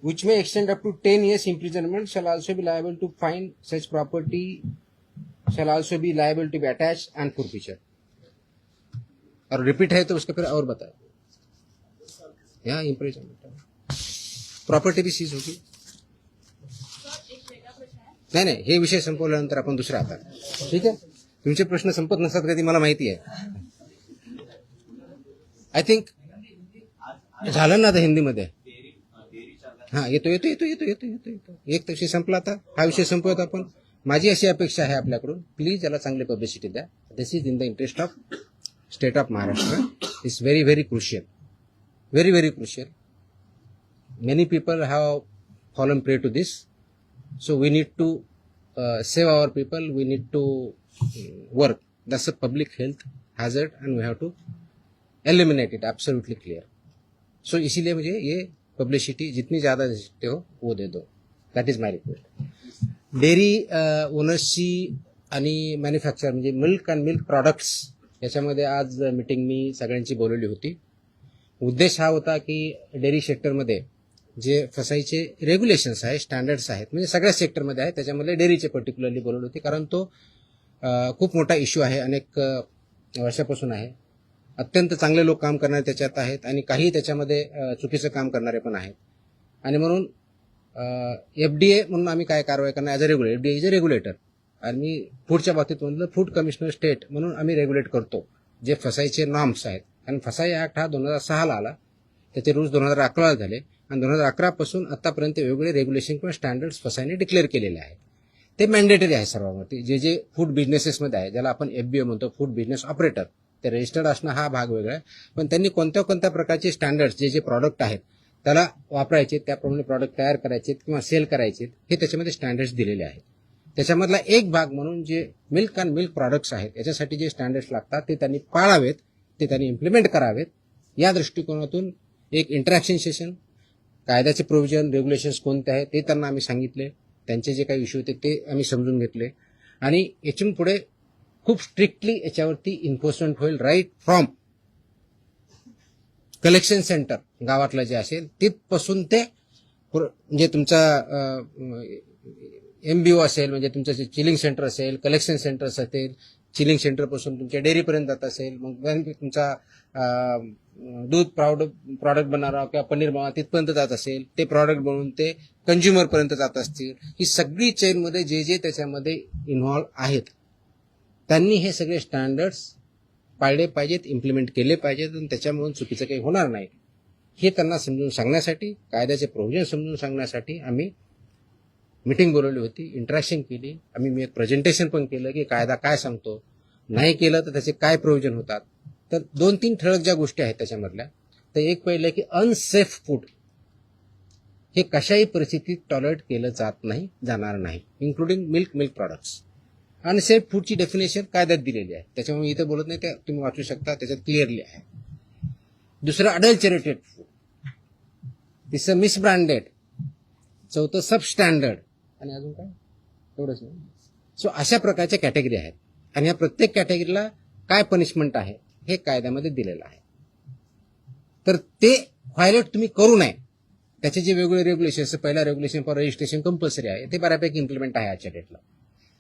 which may extend up to 10 years imprisonment, shall also be liable to fine, such property shall also be liable to be attached and forfeiture. और रिपीट है तो उसका फिर और बताए, यहाँ इम्प्रिजनमेंट प्रॉपर्टी भी सीज होगी. नाही हे विषय संपवल्यानंतर आपण दुसरा आता. ठीक आहे, तुमचे प्रश्न संपत नसतात कधी मला माहिती आहे. आय थिंक झालं ना आता हिंदीमध्ये. हा येतो येतो येतो येतो येतो येतो येतो एक विषय संपला, आता हा विषय संपवत आपण. माझी अशी अपेक्षा आहे आपल्याकडून, प्लीज याला चांगली पब्लिसिटी द्या. This is in the interest of state of Maharashtra. It's very very crucial, very very crucial. Many people have fallen prey to this. So we need to save our people. We need to work. That's a public health hazard, and we have to eliminate it. Absolutely clear. So इसीलिए मुझे ये publicity जितनी ज़्यादा दे सकते हो वो दे दो. That is my request. Dairy ओनर्सची आणि मॅन्युफॅक्चर म्हणजे मिल्क अँड मिल्क प्रॉडक्ट्स याच्यामध्ये आज मीटिंग मी सगळ्यांची बोलवली होती. उद्देश हा होता की डेअरी सेक्टरमध्ये जे फसाईचे रेग्युलेशन्स आहेत, स्टँडर्ड्स आहेत, म्हणजे सगळ्या सेक्टरमध्ये आहेत, त्याच्यामध्ये डेअरीचे पर्टिक्युलरली बोलवली होती. कारण तो खूप मोठा इश्यू आहे, अनेक वर्षापासून आहे. अत्यंत चांगले लोक काम करणारे त्याच्यात आहेत आणि काही त्याच्यामध्ये चुकीचं काम करणारे पण आहेत. आणि म्हणून FDA म्हणून आम्ही काय कारवाई करणार as a regulator. FDA is a regulator आणि फूडच्या बाबतीत म्हणलं फूड कमिशनर स्टेट म्हणून आम्ही रेग्युलेट करतो जे फसाईचे नॉर्म्स आहेत. कारण फसाई ॲक्ट हा 2006ला आला, त्याचे रूल्स 2011ला झाले आणि 2011 पासून आतापर्यंत वेगवेगळे रेग्युलेशन किंवा स्टँडर्ड्स फसाईने डिक्लेअर केलेले आहेत. ते मॅन्डेटरी आहे सर्वांवरती. जे जे फूड बिझनेसेसमध्ये आहे, ज्याला आपण FBO म्हणतो, फूड बिझनेस ऑपरेटर, ते रजिस्टर्ड असणं हा भाग वेगळा आहे. पण त्यांनी कोणत्या कोणत्या प्रकारचे स्टँडर्ड्स जे जे प्रॉडक्ट आहेत त्याला वापरायचे, त्याप्रमाणे प्रॉडक्ट तयार करायचे किंवा सेल करायचे, हे त्याच्यामध्ये स्टँडर्ड्स दिलेले आहेत. त्याच्यामधला एक भाग म्हणून जे मिल्क अँड मिल्क प्रॉडक्ट्स आहेत याच्यासाठी जे स्टँडर्ड्स लागतात ते त्यांनी पाळावेत, ते त्यांनी इम्प्लिमेंट करावेत. या दृष्टिकोनातून एक इंटरॅक्शन सेशन, कायद्याचे प्रोव्हिजन, रेग्युलेशन्स कोणते आहेत ते त्यांना आम्ही सांगितले. त्यांचे जे काही इश्यू होते ते आम्ही समजून घेतले आणि यातून पुढे खूप स्ट्रिक्टली याच्यावरती इन्फोर्समेंट होईल. राईट फ्रॉम कलेक्शन सेंटर गावातलं जे असेल तिथपासून ते म्हणजे तुमचा MBO असेल, म्हणजे तुमचं चिलिंग सेंटर असेल, कलेक्शन सेंटर्स असेल, चिलिंग सेंटरपासून तुमच्या डेअरीपर्यंत जात असेल, मग तुमचा दूध प्रॉडक्ट बनवणारा किंवा पनीर बनवणारा तिथपर्यंत जात असेल, ते प्रॉडक्ट बनवून ते कंझ्युमरपर्यंत जात असतील, ही सगळी चेनमध्ये जे जे त्याच्यामध्ये इन्व्हॉल्व आहेत त्यांनी हे सगळे स्टँडर्ड्स पाळले पाहिजेत, इम्प्लिमेंट केले पाहिजेत आणि त्याच्यामुळे चुकीचं काही होणार नाही हे त्यांना समजून सांगण्यासाठी, कायद्याचे प्रोव्हिजन समजून सांगण्यासाठी आम्ही मीटिंग बोलवली होती, इंटरॅक्शन केली. मी एक प्रेझेंटेशन पण केलं की कायदा काय सांगतो, नाही केलं तर त्याचे काय प्रोव्हिजन होतात. तर 2-3 ठळक ज्या गोष्टी आहेत त्याच्यामधल्या, तर एक पहिलं की अनसेफ फूड हे कशाही परिस्थितीत टॉलरेट केलं जाणार नाही, इन्क्लुडिंग मिल्क प्रॉडक्ट्स. अनसेफ फूडची डेफिनेशन कायद्यात दिलेली आहे, त्याच्यामुळे मी इथं बोलत नाही, ते तुम्ही वाचू शकता, त्याच्यात क्लिअरली आहे. दुसरं अडल्चरेटेड फूड, तिसरं मिसब्रँडेड, चौथं सबस्टँडर्ड आणि अजून काय एवढंच नाही. सो अशा प्रकारच्या कॅटेगरी आहेत आणि या प्रत्येक कॅटेगरीला काय पनिशमेंट आहे हे कायद्यामध्ये दिलेलं आहे. तर ते व्हायलेट तुम्ही करू नये, त्याचे जे वेगवेगळे रेग्युलेशन्स, पहिला रेग्युलेशन फॉर रजिस्ट्रेशन कंपल्सरी आहे, ते बऱ्यापैकी इम्प्लिमेंट आहे आजच्या डेटला,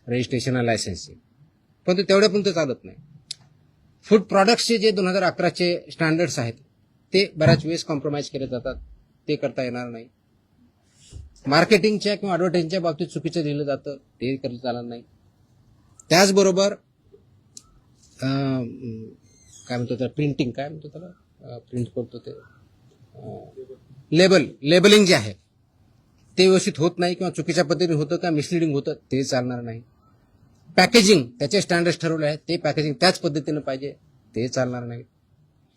रजिस्ट्रेशन आणि लायसन्सिंग, पण ते तेवढ्यापर्यंत चालत नाही. फूड प्रॉडक्ट्सचे जे 2011चे स्टँडर्ड्स आहेत ते बऱ्याच वेळेस कॉम्प्रोमाइज केले जातात, ते करता येणार नाही. मार्केटिंगच्या किंवा ॲडव्हर्टाइजिंगच्या बाबतीत चुकीचं लिहिलं जातं, ते करता चालणार नाही. त्याचबरोबर काय म्हणतो त्याला, प्रिंटिंग काय म्हणतो त्याला, प्रिंट करतो ते लेबलिंग जे आहे ते व्यवस्थित होत नाही किंवा चुकीच्या पद्धतीने होतं का मिसलिडिंग होतं, ते चालणार नाही. पॅकेजिंग त्याचे स्टँडर्ड्स ठरवले आहेत, ते पॅकेजिंग त्याच पद्धतीनं पाहिजे, ते चालणार नाही.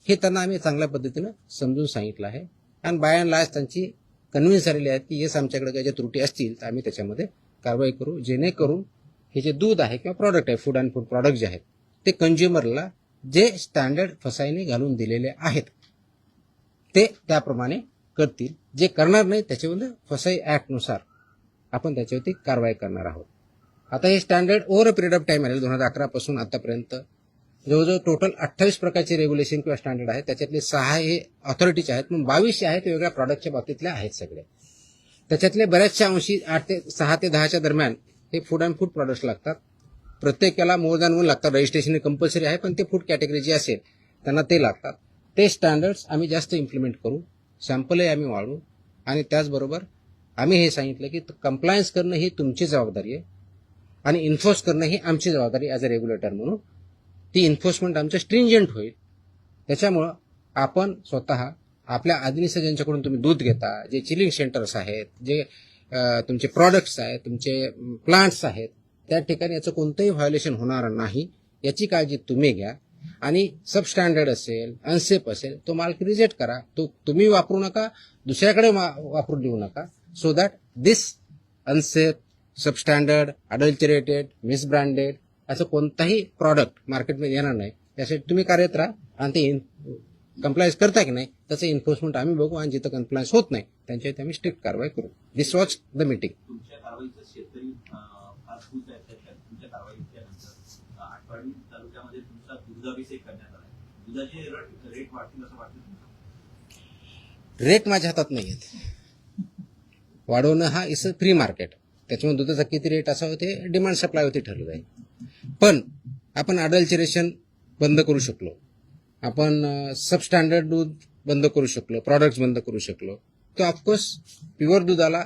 हे त्यांना आम्ही चांगल्या पद्धतीनं समजून सांगितलं आहे आणि बाय अँड लार्ज त्यांची कन्व्हिन्स झालेली आहेत की येस आमच्याकडे काही ज्या त्रुटी असतील तर आम्ही त्याच्यामध्ये कारवाई करू, जेणेकरून हे जे दूध आहे किंवा प्रॉडक्ट आहे, फूड अँड फूड प्रॉडक्ट जे आहेत ते कंझ्युमरला जे स्टँडर्ड फसाईने घालून दिलेले आहेत ते त्याप्रमाणे करतील. जे करणार नाही त्याच्यामध्ये फसाई ऍक्टनुसार आपण त्याच्यावरती कारवाई करणार आहोत. आता हे standard over a period of time आले, 2011 पासून आतापर्यंत जवळजवळ टोटल 28 प्रकारचे रेग्युलेशन किंवा स्टँडर्ड आहेत, त्याच्यातले 6 हे ऑथॉरिटीचे आहेत, मग 22 आहेत वेगळ्या प्रॉडक्टच्या बाबतीतले आहेत सगळे. त्याच्यातले बऱ्याचशा अंशी 6 ते 10च्या दरम्यान हे फूड अँड फूड प्रॉडक्ट्स लागतात. प्रत्येकाला मोर दॅन 1 लागतात, रजिस्ट्रेशन कंपल्सरी आहे, पण ते फूड कॅटेगरी जी असेल त्यांना ते लागतात. ते स्टँडर्ड्स आम्ही जास्त इम्प्लिमेंट करू, सॅम्पलही आम्ही वाढवू आणि त्याचबरोबर आम्ही हे सांगितलं की कंप्लायन्स करणं ही तुमची जबाबदारी आहे आणि इन्फोर्स करणं ही आमची जबाबदारी ॲज अ रेग्युलेटर म्हणून. ती इन्फोर्समेंट आमचं स्ट्रिंजंट होईल. त्याच्यामुळं आपण स्वतः आपल्या आधीनिसं ज्यांच्याकडून तुम्ही दूध घेता, जे चिलिंग सेंटर्स आहेत, जे तुमचे प्रॉडक्ट्स आहेत, तुमचे प्लांट्स आहेत, त्या ठिकाणी याचं कोणतंही व्हायोलेशन होणार नाही याची काळजी तुम्ही घ्या. आणि सबस्टँडर्ड असेल, अनसेफ असेल, तो माल रिजेक्ट करा, तो तुम्ही वापरू नका, दुसऱ्याकडे वापरून देऊ नका, so that this unsafe, substandard, adulterated, misbranded असं कोणताही प्रॉडक्ट मार्केटमध्ये येणार नाही. यासाठी तुम्ही कार्यरत राहा आणि ते कंप्लायन्स करता की नाही त्याचं एन्फोर्समेंट आम्ही बघू आणि जिथं कंप्लायन्स होत नाही त्यांच्यावरती आम्ही स्ट्रिक्ट कारवाई करू. दिस वॉज द मीटिंग. तुमच्या कारवाईचं शेतकरी फार खुश आहेत. तुमच्या कारवाईच्या नंतर आठवडी तालुक्यामध्ये तुमचा दुधाभिषेक करण्यात आला. दुधाचे रेट वाढतील असं वाटतं तुम्हाला? रेट माझ्या हातात नाही आहेत. वाढवणं हा इज अ फ्री मार्केट, त्याच्यामुळे दुधाचा किती रेट असावं ते डिमांड सप्लायवरती ठरलं जाईल. पण आपण अडल्चरेशन बंद करू शकलो, आपण सबस्टँडर्ड दूध बंद करू शकलो, प्रॉडक्ट्स बंद करू शकलो, तर ऑफकोर्स प्युअर दुधाला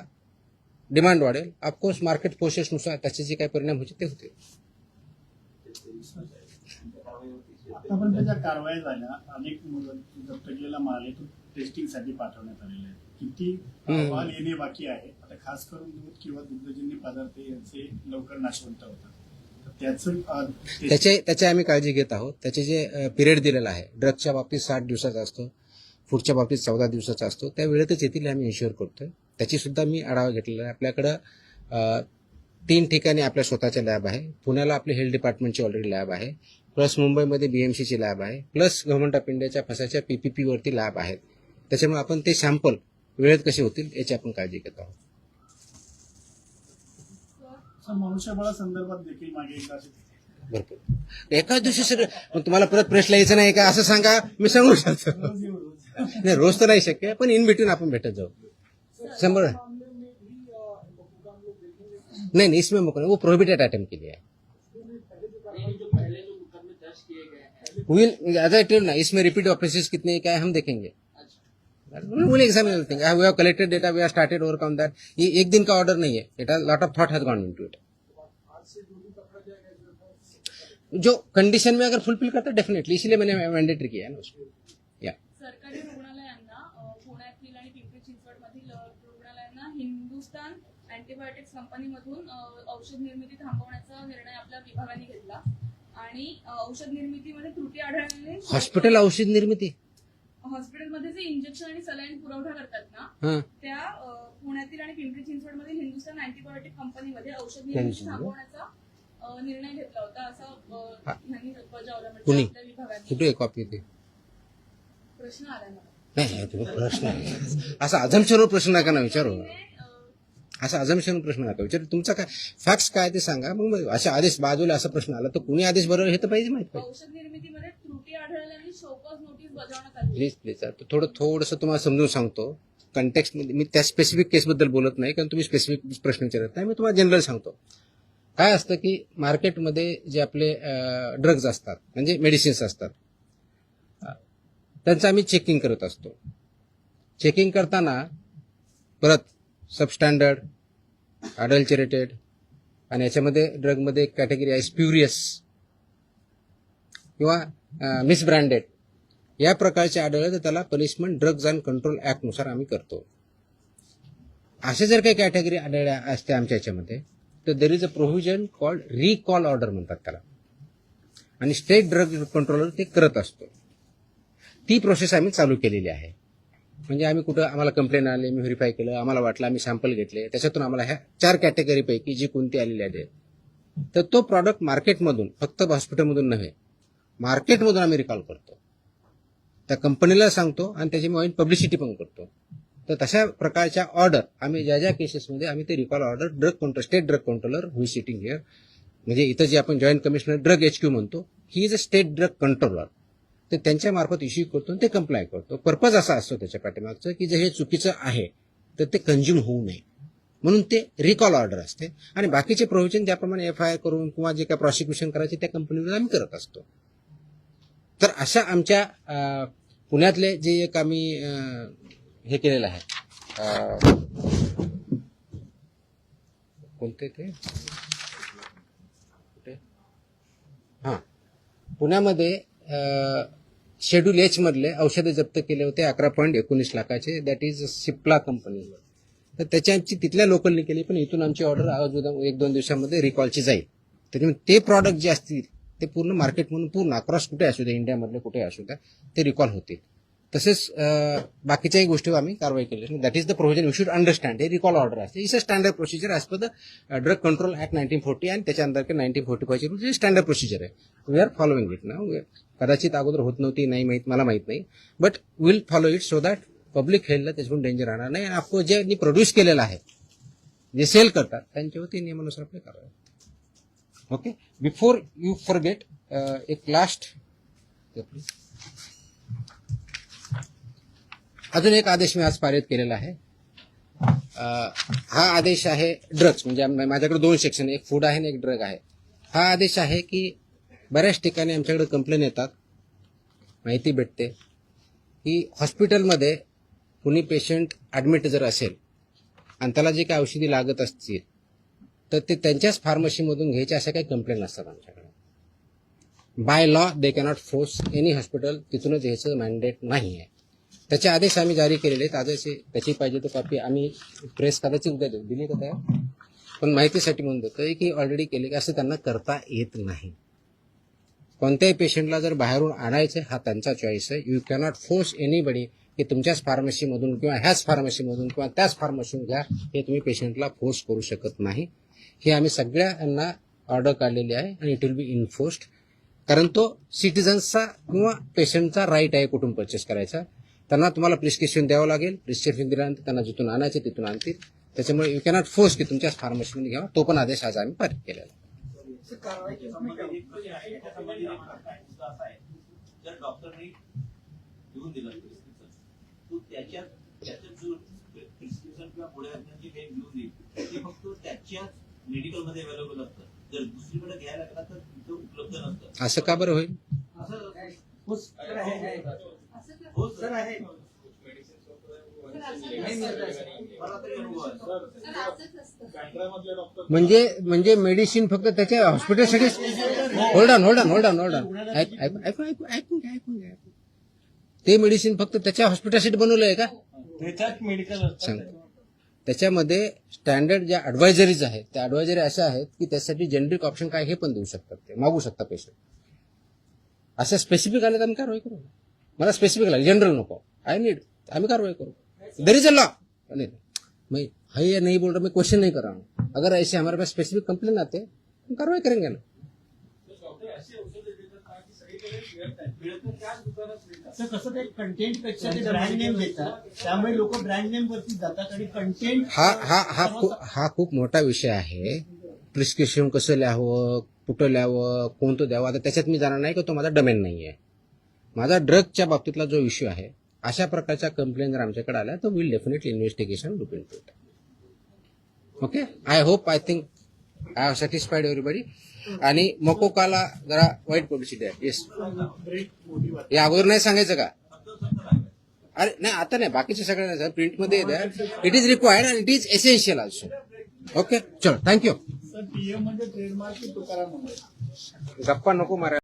डिमांड वाढेल. ऑफकोर्स मार्केट फोर्सेसनुसार त्याचे जे काही परिणाम होते ते होते. आतापर्यंत ज्या कारवाया झाल्या, अनेक जप्त केलेला माल आहे तो टेस्टिंगसाठी पाठवण्यात आलेला आहे. किती अहवाल येणे बाकी आहे? आता खास करून दूध किंवा दुग्धजन्य पदार्थ यांचे लवकर नाशवंत होतात, त्याची आम्ही काळजी घेत आहोत. त्याचे जे पिरियड दिलेला आहे, ड्रगच्या बाबतीत 60 दिवसाचा असतो, फूडच्या बाबतीत 14 दिवसाचा असतो, त्या वेळेतच येथील आम्ही इन्श्युअर करतोय. त्याची सुद्धा मी आढावा घेतलेला आहे. आपल्याकडं 3 ठिकाणी आपल्या स्वतःच्या लॅब आहे. पुण्याला आपली हेल्थ डिपार्टमेंटची ऑलरेडी लॅब आहे, प्लस मुंबईमध्ये BMCची लॅब आहे, प्लस गव्हर्नमेंट ऑफ इंडियाच्या फसाच्या PPP वरती लॅब आहेत. त्याच्यामुळे आपण ते सॅम्पल वेळेत कसे होतील याची आपण काळजी घेत आहोत. मनुष्यबळा संदर्भात देखील मागे एकदा भरपूर एकाच दिवशी सगळं तुम्हाला परत प्रश्न यायचं नाही का असं सांगा, मी सांगू शकतो. नाही रोज तर नाही शक्य, पण इन बिटवीन आपण भेटत जाऊ. 100 नहीं इसमें वो प्रोहिबिटेड आइटम के लिए है. विल एज आई टेल ना, इसमें रिपीट ऑफिसेस कितने हैं, क्या है, हम देखेंगे. Will examine everything. We have collected data, we have started work on that. ये एक दिन का ऑर्डर नहीं है. It has lot of thought has gone into it. जो कंडीशन में अगर फुलफिल करता है डेफिनेटली, इसीलिए मैंने मैंडेटरी किया है ना उसको. या सरकारी रुग्णालयांना पुण्यातील आणि पिंपरी चिंचवडमधील रुग्णालयांना हिंदुस्तान अँटीबायोटिक्स कंपनीमधून औषध निर्मिती थांबवण्याचा निर्णय आपल्या विभागाने घेतला आणि औषध निर्मितीमध्ये त्रुटी आढळल्याने हॉस्पिटल औषध निर्मिती. हॉस्पिटलमध्ये जे इंजेक्शन आणि सलाईन पुरवठा करतात ना, हां, त्या पुण्यातील आणि पिंपरी चिंचवडमधील हिंदुस्तान अँटीबायोटिक कंपनीमध्ये औषध निर्मिती थांबवण्याचा निर्णय घेतला होता, असं यांनी बजावलं. म्हणजे कुणी? आपल्या विभागाने कुठे एक कॉपी होती. प्रश्न आलाय मला. नाही, तुम्ही प्रश्न असा अझम्पशनवर प्रश्न नका ना विचारू. असा अझम्पशन प्रश्न नका विचारू. तुमचा काय फॅक्ट्स काय ते सांगा. मग अशा आदेश बाजूला असा प्रश्न आला तर कुणी आदेश बरोबर हे तर पाहिजे माहित पाहिजे. औषध निर्मितीमध्ये त्रुटी आढळल्याने शोकॉज नोटीस बजावण्यात आली. प्लीज थोडंसं तुम्हाला समजून सांगतो. कंटेक्स्ट मध्ये मी त्या स्पेसिफिक केसबद्दल बोलत नाही, कारण तुम्ही स्पेसिफिक प्रश्न विचारत नाही. मी तुम्हाला जनरल सांगतो. काय असतं की मार्केटमध्ये जे आपले ड्रग्ज असतात, म्हणजे मेडिसिन्स असतात, त्यांचं आम्ही चेकिंग करत असतो. चेकिंग करताना परत सबस्टँडर्ड, अडल्चरेटेड आणि याच्यामध्ये ड्रगमध्ये एक कॅटेगरी आहे स्प्युरियस किंवा मिसब्रँडेड, या प्रकारचे आढळले तर त्याला पनिशमेंट ड्रग्ज अँड कंट्रोल ऍक्टनुसार आम्ही करतो. असे जर काही कॅटेगरी आढळल्या असते आमच्या याच्यामध्ये तर there is a provision called recall order म्हणतात त्याला, आणि स्टेट ड्रग कंट्रोलर ते करत असतो. ती प्रोसेस आम्ही चालू केलेली आहे. म्हणजे आम्ही कुठं आम्हाला कंप्लेंट आले, मी व्हेरीफाय केलं, आम्हाला वाटलं, आम्ही सॅम्पल घेतले, त्याच्यातून आम्हाला ह्या 4 कॅटेगरीपैकी जी कोणती आलेली आहे तर तो प्रॉडक्ट मार्केटमधून, फक्त हॉस्पिटलमधून नव्हे, मार्केटमधून आम्ही रिकॉल करतो. त्या कंपनीला सांगतो आणि त्याची मी पब्लिसिटी पण करतो. तर तशा प्रकारच्या ऑर्डर आम्ही ज्या केसेसमध्ये आम्ही ते recall order drug control, state drug controller who is sitting here, म्हणजे इथं जे आपण जॉईंट कमिशनर ड्रग HQ म्हणतो, he is a state drug controller, तर त्यांच्या मार्फत इश्यू करतो आणि ते कंप्लाय करतो. पर्पज असा असतो त्याच्या पाठीमागचं की जे हे चुकीचं आहे तर ते कंझ्युम होऊ नये, म्हणून ते रिकॉल ऑर्डर असते. आणि बाकीचे प्रोव्हिजन ज्याप्रमाणे FIR करून किंवा जे काय प्रॉसिक्युशन करायचे त्या कंपनीवर आम्ही करत असतो. तर अशा आमच्या पुण्यातले जे एक आम्ही हे केलेलं आहे, कोणते ते हां, पुण्यामध्ये शेड्यूल H मधले औषधे जप्त केले होते 11.19 लाखाचे. That is Cipla company. तर त्याची तिथल्या लोकलनी केली, पण इथून आमची ऑर्डर आज 1-2 दिवसामध्ये रिकॉलची जाईल. त्याच्यामुळे ते प्रॉडक्ट जे असतील ते पूर्ण मार्केटमधून पूर्ण अक्रॉस कुठे असू द्या, इंडियामधले कुठे असू द्या, ते रिकॉल होतील. तसेच बाकीच्याही गोष्टीवर आम्ही कारवाई केली. That is the provision you should understand. हे रिकॉल ऑर्डर असते. It's a standard procedure as per the drug control act 1940 आणि त्याच्या अंतर्गत 1945 ची स्टँडर्ड प्रोसिजर आहे. वी आर फॉलोइंग इट ना. कदाचित अगोदर होत नव्हती, नाही माहीत, मला माहीत नाही, but will follow it so that public हेल्थला त्याच्यातून डेंजर राहणार नाही. आणि ऑफकोर्स ज्यांनी प्रोड्यूस केलेलं आहे, जे सेल करतात, त्यांच्यावरती नियमानुसार आपले कारवाई. ओके, बिफोर यू फॉरगेट, एक लास्ट अजून एक आदेश मी आज पारित केलेला आहे. हा आदेश आहे ड्रग्ज, म्हणजे माझ्याकडे 2 सेक्शन, एक फूड आहे आणि एक ड्रग आहे. हा आदेश आहे की बऱ्याच ठिकाणी आमच्याकडे कंप्लेन येतात, माहिती भेटते की हॉस्पिटलमध्ये कुणी पेशंट ॲडमिट जर असेल आणि त्याला जे काही औषधी लागत असतील तर ते त्यांच्याच फार्मसीमधून घ्यायचे, अशा काही कंप्लेंट असतात आमच्याकडे. By law they cannot force any hospital तिथूनच घ्यायचं मॅन्डेट नाही आहे. त्याचे आदेश आम्ही जारी केलेले आहेत. आदेश त्याची पाहिजे तर कॉपी आम्ही प्रेस कदाचित उद्या दिली का तयार, पण माहितीसाठी म्हणून देतोय की ऑलरेडी केले की असं त्यांना करता येत नाही. कोणत्याही पेशंटला जर बाहेरून आणायचं, हा त्यांचा चॉईस आहे. यू कॅनॉट फोर्स एनीबडी की तुमच्याच फार्मसीमधून किंवा ह्याच फार्मसीमधून किंवा त्याच फार्मसीमधून घ्या, हे तुम्ही पेशंटला फोर्स करू शकत नाही. हे आम्ही सगळ्यांना ऑर्डर काढलेली आहे आणि इट विल बी इन्फोर्स्ड, कारण तो सिटिझन्सचा किंवा पेशंटचा राईट आहे कुठून परचेस करायचा. त्यांना तुम्हाला प्रिस्क्रिप्शन द्यावं लागेल. प्रिस्क्रिप्शन दिल्यानंतर त्यांना जिथून आणायचे तिथून आणतील. त्याच्यामुळे यू कॅनॉट फोर्स की तुमच्याच फार्मसीमध्ये घ्यावा. तो पण आदेश आज आम्ही पारित केलेला आहे. जर डॉक्टरने लिहून दिलं प्रिस्क्रिप्शन, तो त्याच्यात जो प्रिस्क्रिप्शन किंवा पुढे जे काही लिहून देईल ते फक्त त्याच्याच मेडिकलमध्ये अवेलेबल असतं. जर दुसरीकडे घ्यायला लागला तर तिथं उपलब्ध नसतं. असं का बरं होईल? असं हो सर आहे हो सर आहे मला तरी अनुभव आहे. बँड्रामधले डॉक्टर म्हणजे मेडिसिन फक्त त्याच्या हॉस्पिटलसाठी होल्ड ऑन ऐकून घ्या. ते मेडिसिन फक्त त्याच्या हॉस्पिटलसाठी बनवलं आहे का? त्याच्यात मेडिकल सांग. त्याच्यामध्ये स्टँडर्ड ज्या ऍडवायझरीज आहेत त्या ऍडवायझरी अशा आहेत की त्यासाठी जेनरिक ऑप्शन काय हे पण देऊ शकतात, ते मागू शकता पेशंट. अशा स्पेसिफिक आले तर आम्ही कारवाई करू. मला स्पेसिफिक लागले, जनरल नको, आम्ही कारवाई करू. There is a law. मैं है नहीं बोल रहा, मैं क्वेश्चन नहीं कर रहा हूँ. अगर ऐसे हमारे पास स्पेसिफिक कंप्लेन आते हैं हम कार्रवाई करेंगे ना. तर कसं ते कंटेंट पेक्षा ते ब्रँड नेम देतात, त्यामुळे लोक ब्रँड नेम वरती जातात आणि कंटेंट हा खूप मोठा विषय आहे. प्रिस्क्रिप्शन कसं लिहावं, कुठं लिहावं, कोणतं द्यावं, आता त्याच्यात मी जाणार नाही की तो माझा डोमेन नाही आहे. माझा ड्रगच्या बाबतीतला जो इश्यू आहे, अशा प्रकारच्या कंप्लेंट जर आमच्याकडे आल्या तर will definitely investigation look into it. Okay, I think I have satisfied everybody. आणि मकोकाला जरा वाईट पब्लिसिटी आहे. येस, हे अगोदर नाही सांगायचं का? अरे नाही, आता नाही, बाकीचे सगळ्यांना नाही, प्रिंटमध्ये द्या. It is required and it is essential also. Okay, चलो, थँक्यू. सर पीएम मध्ये ट्रेडमार्क तुकाराम म्हणतात. गप्पा नको मारा.